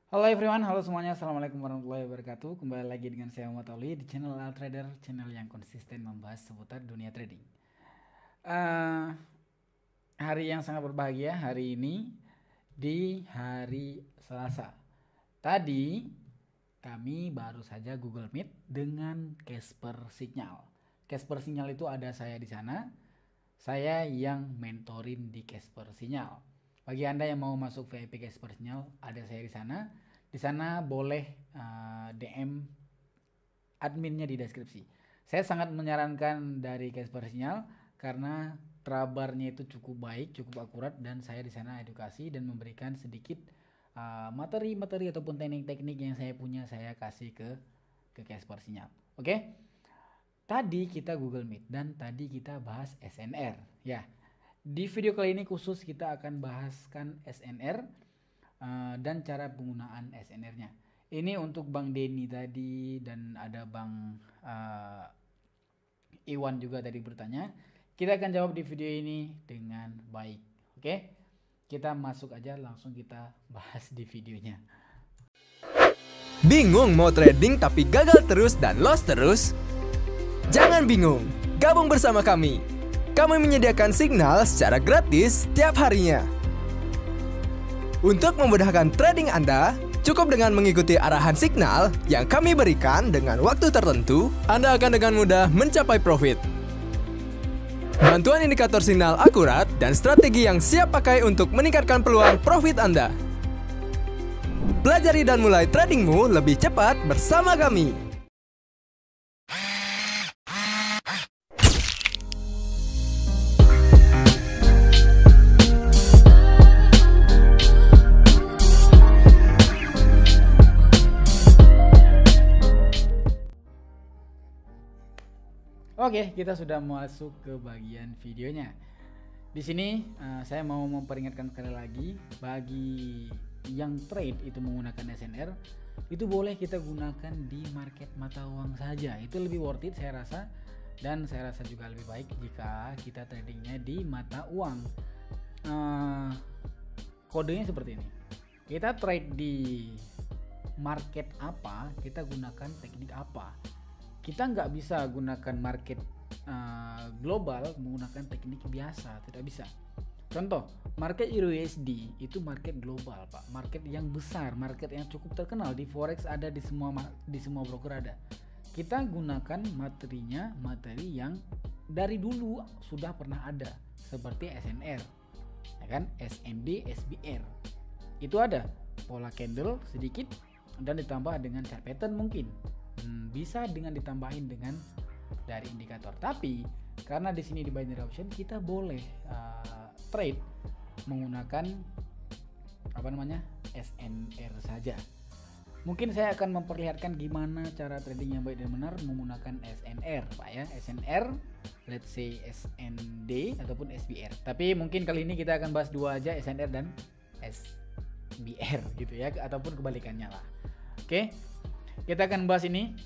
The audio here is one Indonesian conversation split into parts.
Halo everyone, halo semuanya, assalamualaikum warahmatullahi wabarakatuh. Kembali lagi dengan saya Muhammad Auli di channel Al Trader, channel yang konsisten membahas seputar dunia trading. Eh, Hari yang sangat berbahagia hari ini di hari Selasa. Tadi kami baru saja Google Meet dengan Casper Signal. Casper Signal itu ada saya di sana. Saya yang mentorin di Casper Signal. Bagi Anda yang mau masuk VIP Casper Signal, ada saya di sana. Di sana boleh DM adminnya di deskripsi. Saya sangat menyarankan dari Casper Signal karena trabarnya itu cukup baik, cukup akurat, dan saya di sana edukasi dan memberikan sedikit materi-materi ataupun teknik-teknik yang saya punya, saya kasih ke Casper Signal. Oke? Tadi kita Google Meet dan tadi kita bahas SNR. Ya, di video kali ini khusus kita akan bahaskan SNR dan cara penggunaan SNR-nya. Ini untuk Bang Denny tadi dan ada Bang Iwan juga tadi bertanya. Kita akan jawab di video ini dengan baik. Oke? Kita masuk aja, langsung kita bahas di videonya. Bingung mau trading tapi gagal terus dan loss terus? Jangan bingung, gabung bersama kami. Kami menyediakan signal secara gratis setiap harinya. Untuk memudahkan trading Anda, cukup dengan mengikuti arahan signal yang kami berikan dengan waktu tertentu, Anda akan dengan mudah mencapai profit. Bantuan indikator signal akurat dan strategi yang siap pakai untuk meningkatkan peluang profit Anda. Pelajari dan mulai tradingmu lebih cepat bersama kami. Oke, kita sudah masuk ke bagian videonya. Di sini saya mau memperingatkan sekali lagi, bagi yang trade itu menggunakan SNR, itu boleh kita gunakan di market mata uang saja. Itu lebih worth it saya rasa, dan saya rasa juga lebih baik jika kita tradingnya di mata uang. Kodenya seperti ini. Kita trade di market apa, kita gunakan teknik apa. Kita nggak bisa gunakan market global menggunakan teknik biasa, tidak bisa. Contoh, market Euro USD itu market global, Pak. Market yang besar, market yang cukup terkenal di forex, ada di semua broker ada. Kita gunakan materinya, materi yang dari dulu sudah pernah ada, seperti SNR, ya kan? SND, SBR. Itu ada pola candle sedikit dan ditambah dengan chart pattern mungkin. Bisa dengan ditambahin dengan dari indikator. Tapi karena di sini di binary option kita boleh trade menggunakan SNR saja. Mungkin saya akan memperlihatkan gimana cara trading yang baik dan benar menggunakan SNR, Pak ya. SNR, let's say SND ataupun SBR. Tapi mungkin kali ini kita akan bahas dua aja, SNR dan SBR gitu ya, ataupun kebalikannya lah. Oke. Kita akan bahas ini,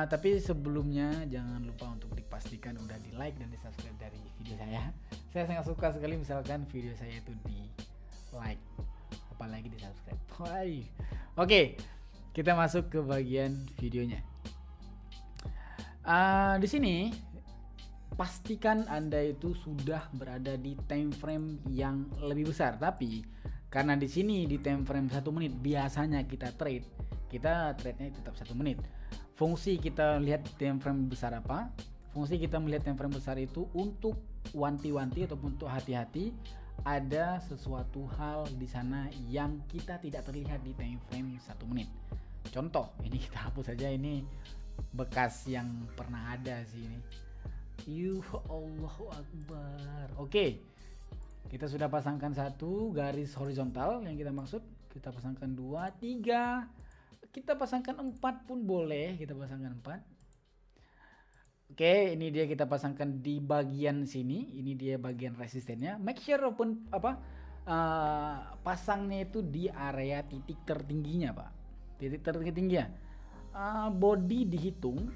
tapi sebelumnya jangan lupa untuk dipastikan udah di like dan di subscribe dari video saya. Saya sangat suka sekali misalkan video saya itu di like, apalagi di subscribe. Oke, kita masuk ke bagian videonya. Di sini pastikan Anda itu sudah berada di time frame yang lebih besar. Tapi karena di sini di time frame 1 menit biasanya kita trade-nya tetap 1 menit. Fungsi kita lihat time frame besar apa? Fungsi kita melihat time frame besar itu untuk wanti-wanti ataupun untuk hati-hati ada sesuatu hal di sana yang kita tidak terlihat di time frame 1 menit. Contoh, ini kita hapus saja, ini bekas yang pernah ada sih ini. Allahu Akbar. Oke. Kita sudah pasangkan 1 garis horizontal yang kita maksud. Kita pasangkan 2, 3. Kita pasangkan 4 pun boleh, kita pasangkan 4. Oke, ini dia kita pasangkan di bagian sini. Ini dia bagian resistennya. Make sure pasangnya itu di area titik tertingginya, Pak. Titik tertingginya. Body dihitung,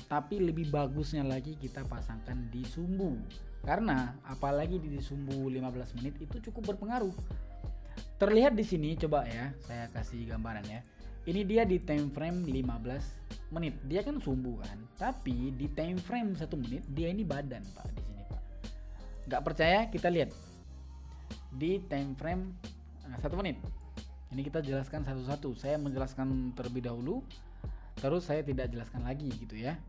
tapi lebih bagusnya lagi kita pasangkan di sumbu. Karena apalagi di sumbu 15 menit itu cukup berpengaruh. Terlihat di sini, coba ya, saya kasih gambaran ya. Ini dia di time frame 15 menit. Dia kan sumbu kan, tapi di time frame 1 menit dia ini badan, Pak, di sini, Pak. Nggak percaya, kita lihat di time frame 1 menit. Ini kita jelaskan satu-satu. Saya menjelaskan terlebih dahulu, terus saya tidak jelaskan lagi gitu ya.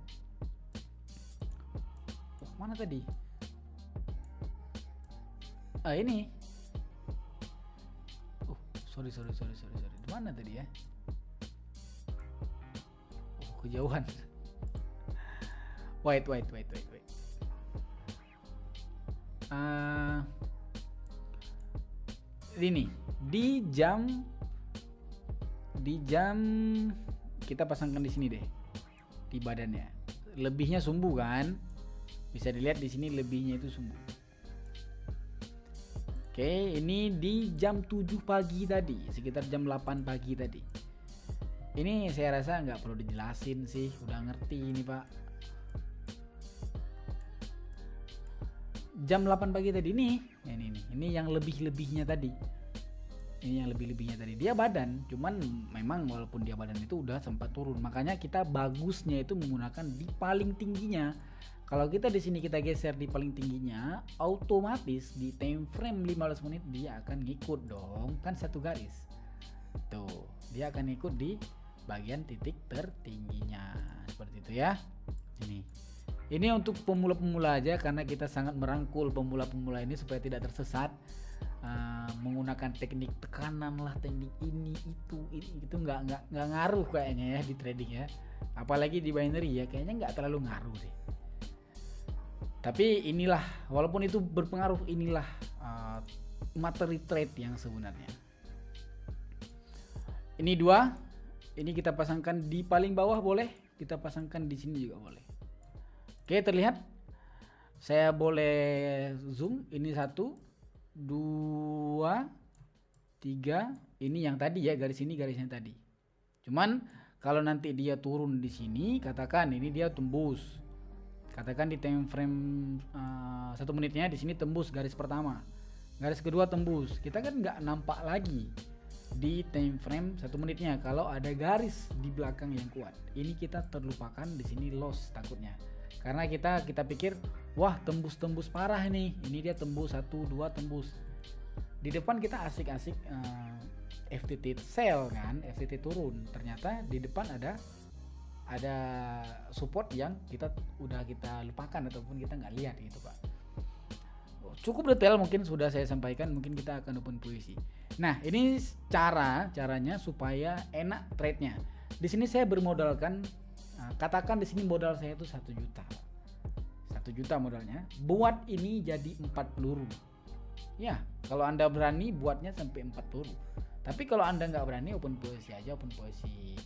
Oh, mana tadi? Ini. Oh, sorry. Di mana tadi ya? Oh, kejauhan. Wait. Ini di jam kita pasangkan di sini deh, di badannya. Lebihnya sumbu kan, bisa dilihat di sini lebihnya itu sumbu. Oke, ini di jam 7 pagi tadi, sekitar jam 8 pagi tadi. Ini saya rasa nggak perlu dijelasin sih, udah ngerti ini Pak. Jam 8 pagi tadi ini yang lebih-lebihnya tadi. Ini yang lebih-lebihnya tadi. Dia badan, cuman memang walaupun dia badan itu udah sempat turun. Makanya kita bagusnya itu menggunakan di paling tingginya. Kalau kita di sini kita geser di paling tingginya, otomatis di time frame 15 menit dia akan ngikut dong, kan satu garis. Tuh, dia akan ikut di bagian titik tertingginya. Seperti itu ya. Ini untuk pemula-pemula aja, karena kita sangat merangkul pemula-pemula ini supaya tidak tersesat. Menggunakan teknik tekanan lah, teknik ini itu nggak ngaruh kayaknya ya di trading ya, apalagi di binary ya, kayaknya nggak terlalu ngaruh deh. Tapi inilah, walaupun itu berpengaruh, inilah materi trade yang sebenarnya. Ini dua, ini kita pasangkan di paling bawah boleh, kita pasangkan di sini juga boleh. Oke, terlihat. Saya boleh zoom, ini 1 2 3, ini yang tadi ya, garis ini garisnya tadi. Cuman kalau nanti dia turun di sini, katakan ini dia tembus, katakan di time frame 1 menitnya di sini tembus garis pertama, garis kedua tembus, kita kan nggak nampak lagi di time frame 1 menitnya kalau ada garis di belakang yang kuat. Ini kita terlupakan, di sini loss takutnya. Karena kita pikir wah tembus parah ini dia tembus 1 2 tembus. Di depan kita asik-asik FTT sell kan, FTT turun. Ternyata di depan ada support yang kita lupakan ataupun kita nggak lihat gitu Pak. Cukup detail mungkin sudah saya sampaikan, mungkin kita akan open posisi. Nah, ini caranya supaya enak trade-nya. Di sini saya bermodalkan, katakan di sini modal saya itu 1 juta. 1 juta modalnya. Buat ini jadi 4 peluru. Ya, kalau Anda berani buatnya sampai 4 peluru. Tapi kalau Anda nggak berani, open posisi aja, open posisi.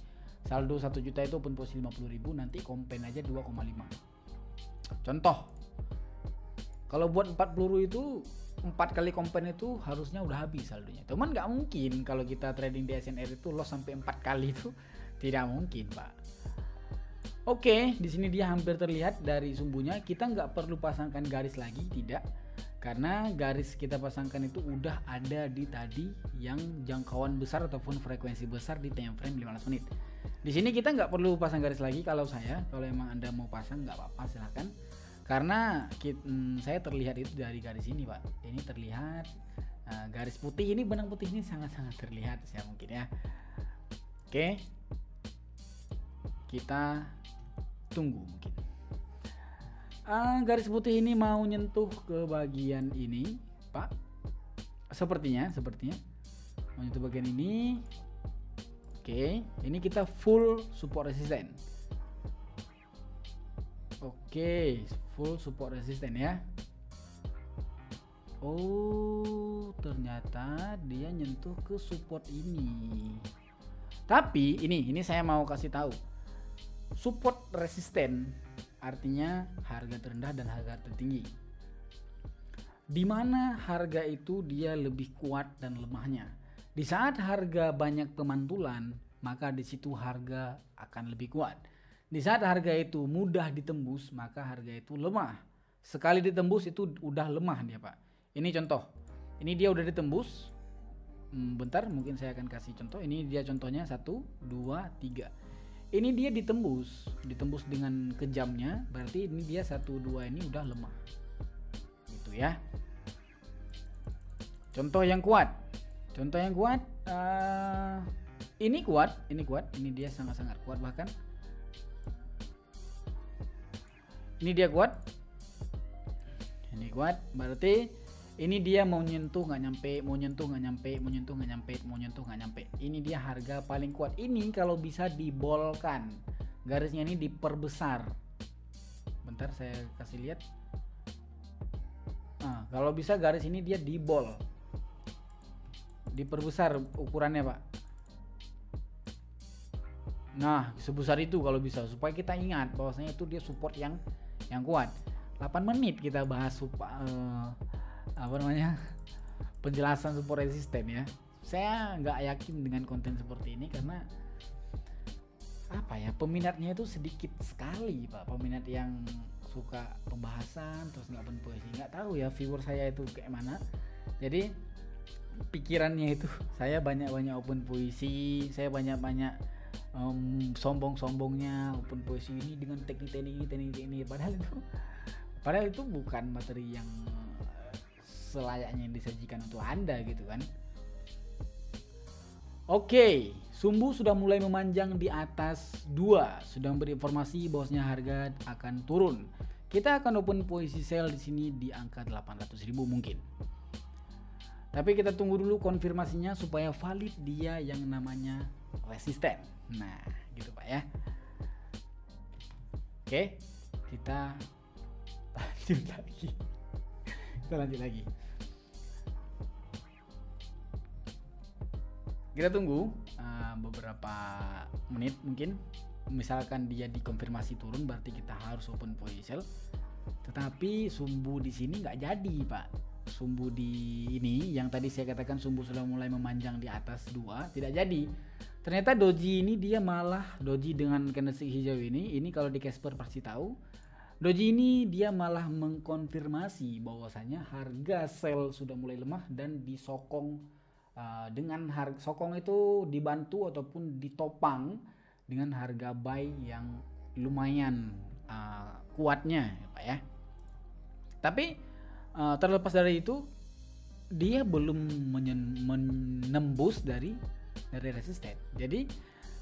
Saldo 1 juta itu open posisi 50.000, nanti kompen aja 2,5. Contoh. Kalau buat 4 peluru itu 4 kali kompen itu harusnya udah habis saldonya. Cuman nggak mungkin kalau kita trading di SNR itu loss sampai 4 kali itu tidak mungkin, Pak. Oke, di sini dia hampir terlihat dari sumbunya. Kita nggak perlu pasangkan garis lagi, tidak, karena garis kita pasangkan itu udah ada di tadi yang jangkauan besar ataupun frekuensi besar di time frame 15 menit. Di sini kita nggak perlu pasang garis lagi. Kalau emang Anda mau pasang nggak apa-apa, silahkan. Karena saya terlihat itu dari garis ini Pak. Ini terlihat garis putih ini, benang putih ini sangat-sangat terlihat ya mungkin ya. Oke, kita tunggu mungkin. Garis putih ini mau nyentuh ke bagian ini Pak. Sepertinya mau nyentuh bagian ini. Oke, ini kita full support resisten. Oke, full support resisten ya. Oh, ternyata dia nyentuh ke support ini. Tapi ini saya mau kasih tahu. Support resisten artinya harga terendah dan harga tertinggi. Di mana harga itu dia lebih kuat dan lemahnya. Di saat harga banyak pemantulan, maka di situ harga akan lebih kuat. Di saat harga itu mudah ditembus, maka harga itu lemah. Sekali ditembus itu udah lemah dia Pak. Ini contoh. Ini dia udah ditembus. Bentar, mungkin saya akan kasih contoh. Ini dia contohnya 1, 2, 3. Ini dia ditembus dengan kejamnya, berarti ini dia 1, 2 ini udah lemah. Gitu ya. Contoh yang kuat. Ini kuat, ini dia sangat-sangat kuat bahkan. Ini dia kuat. Ini kuat, berarti ini dia mau nyentuh nggak nyampe, mau nyentuh nggak nyampe. Ini dia harga paling kuat. Ini kalau bisa dibolkan, garisnya ini diperbesar. Bentar saya kasih lihat. Nah, kalau bisa garis ini dia dibol, diperbesar ukurannya Pak. Nah sebesar itu kalau bisa, supaya kita ingat bahwasanya itu dia support yang kuat. 8 menit kita bahas penjelasan support resisten ya. Saya nggak yakin dengan konten seperti ini karena peminatnya itu sedikit sekali Pak. Peminat yang suka pembahasan terus nggak open puisi, nggak tahu ya viewer saya itu kayak mana. Jadi pikirannya itu saya banyak open puisi, saya banyak sombongnya open puisi ini dengan teknik ini, padahal itu bukan materi yang selayaknya disajikan untuk Anda gitu kan. Oke, sumbu sudah mulai memanjang di atas 2, sudah memberi informasi bahwasanya harga akan turun. Kita akan open posisi sell di sini di angka 800.000 mungkin. Tapi kita tunggu dulu konfirmasinya supaya valid dia yang namanya resisten. Nah, gitu Pak ya. Oke, kita lanjut lagi. Kita tunggu beberapa menit mungkin. Misalkan dia dikonfirmasi turun, berarti kita harus open posisi sell. Tetapi sumbu di sini nggak jadi Pak. Sumbu di ini yang tadi saya katakan sumbu sudah mulai memanjang di atas 2 tidak jadi. Ternyata doji ini dia malah doji dengan candlestick hijau ini kalau di Casper pasti tahu. Doji ini dia malah mengkonfirmasi bahwasanya harga sell sudah mulai lemah dan disokong dengan harga sokong itu dibantu ataupun ditopang dengan harga buy yang lumayan kuatnya Pak ya. Tapi terlepas dari itu dia belum menembus dari resisten. Jadi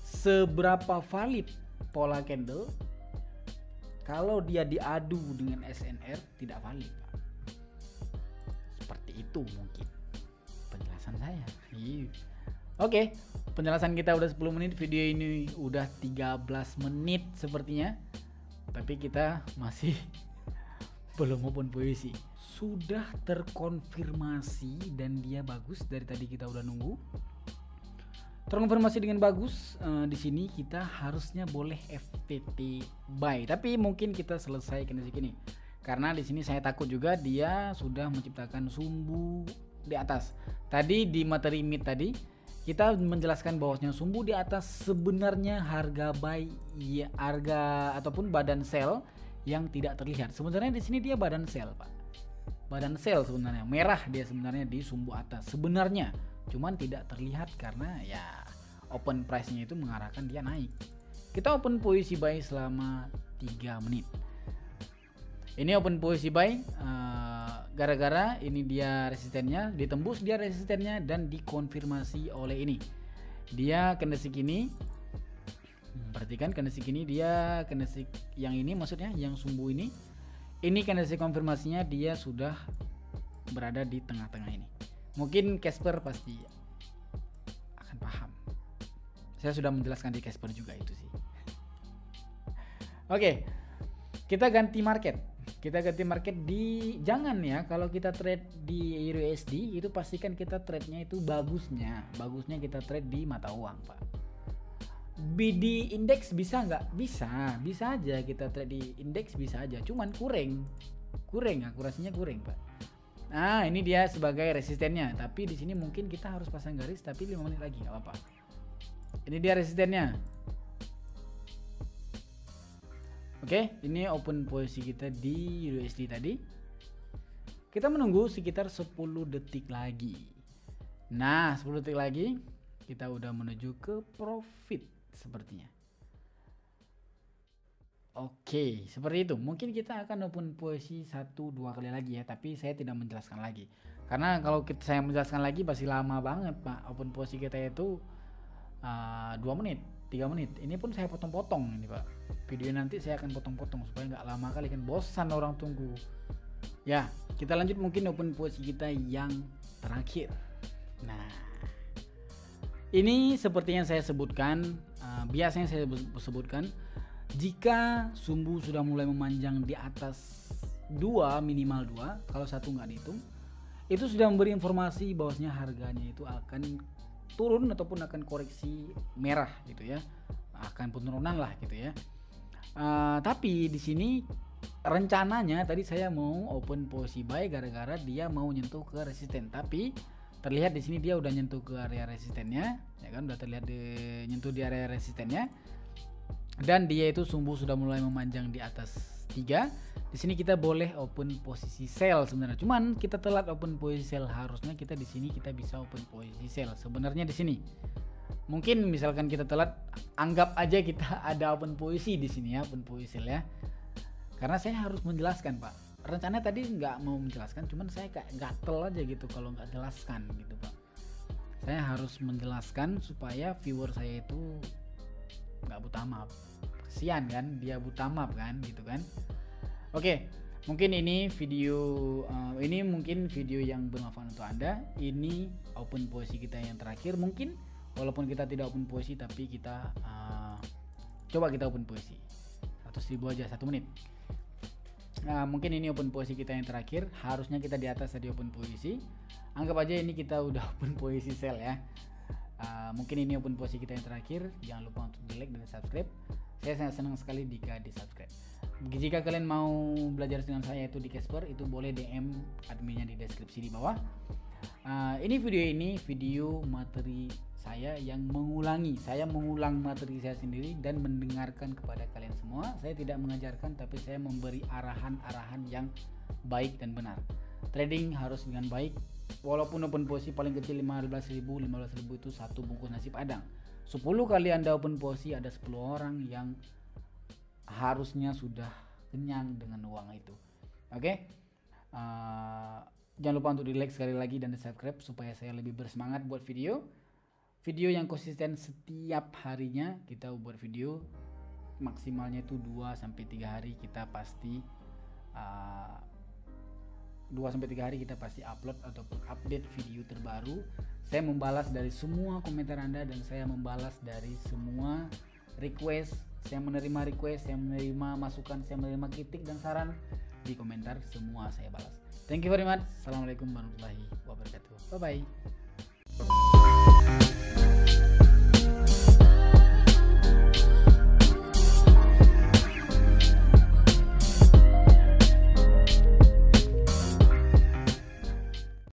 seberapa valid pola candle kalau dia diadu dengan SNR tidak valid Pak. Seperti itu mungkin penjelasan saya. Oke, penjelasan kita udah 10 menit, video ini udah 13 menit sepertinya. Tapi kita masih belum open posisi. Sudah terkonfirmasi dan dia bagus, dari tadi kita udah nunggu. Terkonfirmasi dengan bagus, di sini kita harusnya boleh FTT buy. Tapi mungkin kita selesai kena segini. Karena di sini saya takut juga dia sudah menciptakan sumbu di atas. Tadi di materi mid tadi kita menjelaskan bahwasanya sumbu di atas sebenarnya harga buy ya, harga ataupun badan sell yang tidak terlihat. Sebenarnya di sini dia badan sell, Pak. Badan sell sebenarnya merah dia sebenarnya di sumbu atas sebenarnya. Cuman tidak terlihat karena ya open price-nya itu mengarahkan dia naik. Kita open posisi buy selama 3 menit. Ini open posisi buy gara-gara ini dia resistennya, ditembus dia resistennya dan dikonfirmasi oleh ini. Dia candlestick ini, perhatikan candlestick ini dia candlestick yang ini maksudnya yang sumbu ini. Ini candlestick konfirmasinya dia sudah berada di tengah-tengah ini. Mungkin Casper pasti akan paham. Saya sudah menjelaskan di Casper juga itu sih. Oke, kita ganti market. Kita ganti market di jangan ya kalau kita trade di USD itu pastikan kita trade-nya itu bagusnya kita trade di mata uang, Pak. BD indeks bisa nggak? Bisa aja kita trade di indeks bisa aja. Cuman kurang akurasinya kurang, Pak. Nah, ini dia sebagai resistennya. Tapi di sini mungkin kita harus pasang garis tapi 5 menit lagi nggak apa-apa. Ini dia resistennya. Oke, ini open posisi kita di USD tadi. Kita menunggu sekitar 10 detik lagi. Nah, 10 detik lagi kita udah menuju ke profit sepertinya. Oke, seperti itu. Mungkin kita akan open posisi 1-2 kali lagi ya, tapi saya tidak menjelaskan lagi. Karena kalau saya menjelaskan lagi pasti lama banget, Pak. Open posisi kita itu 2 menit, 3 menit. Ini pun saya potong-potong ini, Pak. Video nanti saya akan potong-potong supaya nggak lama kali, kan bosan orang tunggu. Ya, kita lanjut mungkin open posisi kita yang terakhir. Nah, ini seperti yang saya sebutkan, biasanya saya sebutkan, jika sumbu sudah mulai memanjang di atas 2, minimal 2, kalau 1 nggak dihitung, itu sudah memberi informasi bahwasanya harganya itu akan turun ataupun akan koreksi merah gitu ya, akan penurunan lah gitu ya. Tapi di sini rencananya tadi saya mau open posisi buy gara-gara dia mau nyentuh ke resisten, tapi terlihat di sini dia udah nyentuh ke area resistennya, ya kan, udah terlihat nyentuh di area resistennya, dan dia itu sumbu sudah mulai memanjang di atas 3. Di sini kita boleh open posisi sell sebenarnya, cuman kita telat open posisi sell. Harusnya kita di sini kita bisa open posisi sell sebenarnya di sini. Mungkin misalkan kita telat, anggap aja kita ada open posisi di sini ya, open posisi sell ya. Karena saya harus menjelaskan, Pak. Rencananya tadi nggak mau menjelaskan, cuman saya kayak gatel aja gitu kalau nggak jelaskan gitu, Pak. Saya harus menjelaskan supaya viewer saya itu nggak buta map. Kesian kan, dia buta map kan gitu kan. Oke, mungkin ini video mungkin video yang bermanfaat untuk Anda. Ini open posisi kita yang terakhir. Mungkin walaupun kita tidak open posisi, tapi kita coba kita open posisi 100.000 aja 1 menit. Mungkin ini open posisi kita yang terakhir. Harusnya kita di atas tadi open posisi. Anggap aja ini kita udah open posisi sell ya. Mungkin ini open posisi kita yang terakhir. Jangan lupa untuk di like dan subscribe. Saya sangat senang sekali jika di subscribe. Jika kalian mau belajar dengan saya itu di Casper, itu boleh DM adminnya di deskripsi di bawah. Ini video materi saya yang saya mengulang materi saya sendiri dan mendengarkan kepada kalian semua. Saya tidak mengajarkan, tapi saya memberi arahan-arahan yang baik dan benar. Trading harus dengan baik. Walaupun open posisi paling kecil 15.000 itu 1 bungkus nasi padang. 10 kali Anda open posisi, ada 10 orang yang harusnya sudah kenyang dengan uang itu. Oke? Jangan lupa untuk di like sekali lagi dan di subscribe supaya saya lebih bersemangat buat video yang konsisten. Setiap harinya kita buat video, maksimalnya itu 2-3 hari kita pasti 2-3 hari kita pasti upload ataupun update video terbaru. Saya membalas dari semua komentar Anda dan saya membalas dari semua request. Saya menerima request, saya menerima masukan, saya menerima kritik dan saran di komentar, semua saya balas. Thank you very much. Assalamualaikum warahmatullahi wabarakatuh. Bye bye.